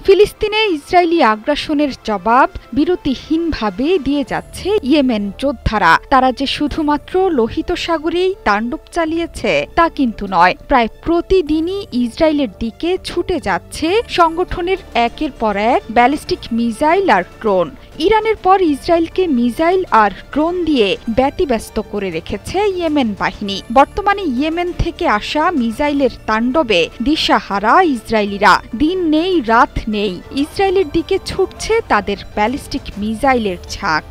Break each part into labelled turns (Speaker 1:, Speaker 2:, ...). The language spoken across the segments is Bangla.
Speaker 1: ফিলিস্তিনে ইসরায়েলি আগ্রাসনের জবাব বিরতিহীনভাবে দিয়ে যাচ্ছে ইয়েমেন যোদ্ধারা। তারা যে শুধুমাত্র লোহিত সাগরেই তাণ্ডব চালিয়েছে তা কিন্তু নয়, প্রায় প্রতিদিনই ইসরায়েলের দিকে ছুটে যাচ্ছে সংগঠনের একের পর এক ব্যালিস্টিক মিসাইল আর ড্রোন। ইরানের পর ইসরায়েলকে মিসাইল আর ড্রোন দিয়ে ব্যতিব্যস্ত করে রেখেছে ইয়েমেন বাহিনী। বর্তমানে ইয়েমেন থেকে আসা মিসাইলের তাণ্ডবে দিশাহারা ইসরায়েলিরা। দিন নেই রাত নেই, ইসরায়েলের দিকে ছুটছে তাদের ব্যালিস্টিক মিসাইলের ঝাঁক।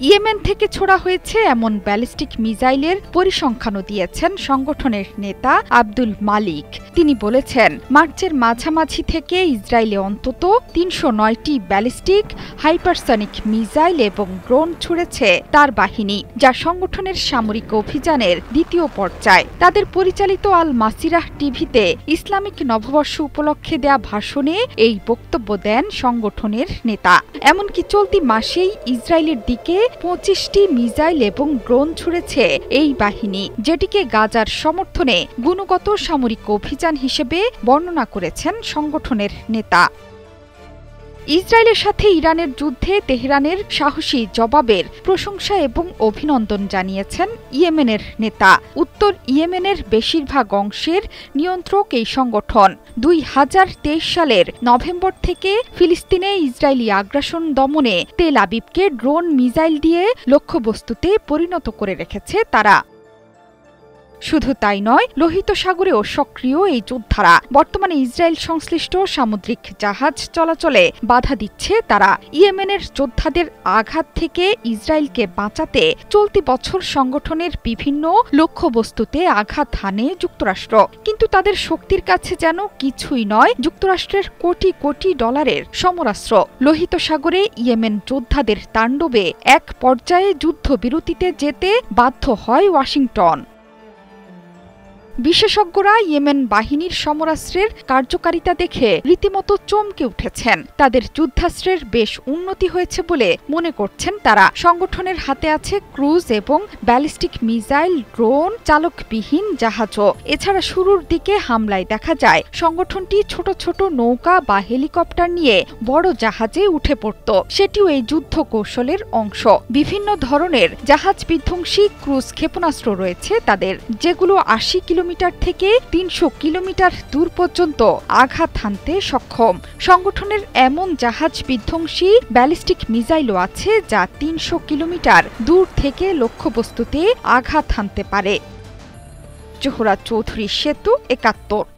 Speaker 1: ইয়েমেন থেকে ছোড়া হয়েছে এমন ব্যালিস্টিক মিসাইলের পরিসংখ্যানও দিয়েছেন সংগঠনের নেতা আব্দুল মালিক। তিনি বলেছেন, মার্চের মাঝামাঝি থেকে ইসরায়েলে অন্তত ৩০৯টি ব্যালিস্টিক হাইপারসনিক মিসাইল এবং ড্রোন ছুড়েছে তার বাহিনী, যা সংগঠনের সামরিক অভিযানের দ্বিতীয় পর্যায়। তাদের পরিচালিত আল মাসিরাহ টিভিতে ইসলামিক নববর্ষ উপলক্ষে দেয়া ভাষণে এই বক্তব্য দেন সংগঠনের নেতা। এমনকি চলতি মাসেই ইসরায়েলের দিকে ২৫টি মিসাইল এবং ড্রোন ছুড়েছে এই বাহিনী, যেটিকে গাজার সমর্থনে গুণগত সামরিক অভিযান হিসেবে বর্ণনা করেছেন সংগঠনের নেতা। ইসরায়েলের সাথে ইরানের যুদ্ধে তেহরানের সাহসী জবাবের প্রশংসা এবং অভিনন্দন জানিয়েছেন ইয়েমেনের নেতা। উত্তর ইয়েমেনের বেশিরভাগ অংশের নিয়ন্ত্রক এই সংগঠন ২০২৩ সালের নভেম্বর থেকে ফিলিস্তিনে ইসরায়েলি আগ্রাসন দমনে তেল আবিবকে ড্রোন মিসাইল দিয়ে লক্ষ্যবস্তুতে পরিণত করে রেখেছে তারা। শুধু তাই নয়, লোহিত সাগরেও সক্রিয় এই যোদ্ধারা। বর্তমানে ইসরায়েল সংশ্লিষ্ট সামুদ্রিক জাহাজ চলাচলে বাধা দিচ্ছে তারা। ইয়েমেনের যোদ্ধাদের আঘাত থেকে ইসরায়েলকে বাঁচাতে চলতি বছর সংগঠনের বিভিন্ন লক্ষ্যবস্তুতে আঘাত হানে যুক্তরাষ্ট্র, কিন্তু তাদের শক্তির কাছে যেন কিছুই নয় যুক্তরাষ্ট্রের কোটি কোটি ডলারের সমরাস্ত্র। লোহিত সাগরে ইয়েমেন যোদ্ধাদের তাণ্ডবে এক পর্যায়ে যুদ্ধবিরতিতে যেতে বাধ্য হয় ওয়াশিংটন। বিশেষজ্ঞরা ইয়েমেন বাহিনীর সমরাস্ত্রের কার্যকারিতা দেখে রীতিমতো চমকে উঠেছেন। তাদের যুদ্ধাস্ত্রের বেশ উন্নতি হয়েছে বলে মনে করছেন তারা। সংগঠনের হাতে আছে ক্রুজ এবং ব্যালিস্টিক মিসাইল, ড্রোন, চালকবিহীন জাহাজও। এছাড়া শুরুর দিকে হামলায় দেখা যায় সংগঠনটি ছোট ছোট নৌকা বা হেলিকপ্টার নিয়ে বড় জাহাজে উঠে পড়ত। সেটিও এই যুদ্ধ কৌশলের অংশ। বিভিন্ন ধরনের জাহাজ বিধ্বংসী ক্রুজ ক্ষেপণাস্ত্র রয়েছে তাদের, যেগুলো ৮০ কিলোমিটার থেকে ৩০০ কিলোমিটার দূর পর্যন্ত আঘাত হানতে সক্ষম। সংগঠনের এমন জাহাজ বিধ্বংসী ব্যালিস্টিক মিসাইলও আছে যা ৩০০ কিলোমিটার দূর থেকে লক্ষ্যবস্তুতে আঘাত হানতে পারে। জোহরা চৌধুরী, সেতু ৭১।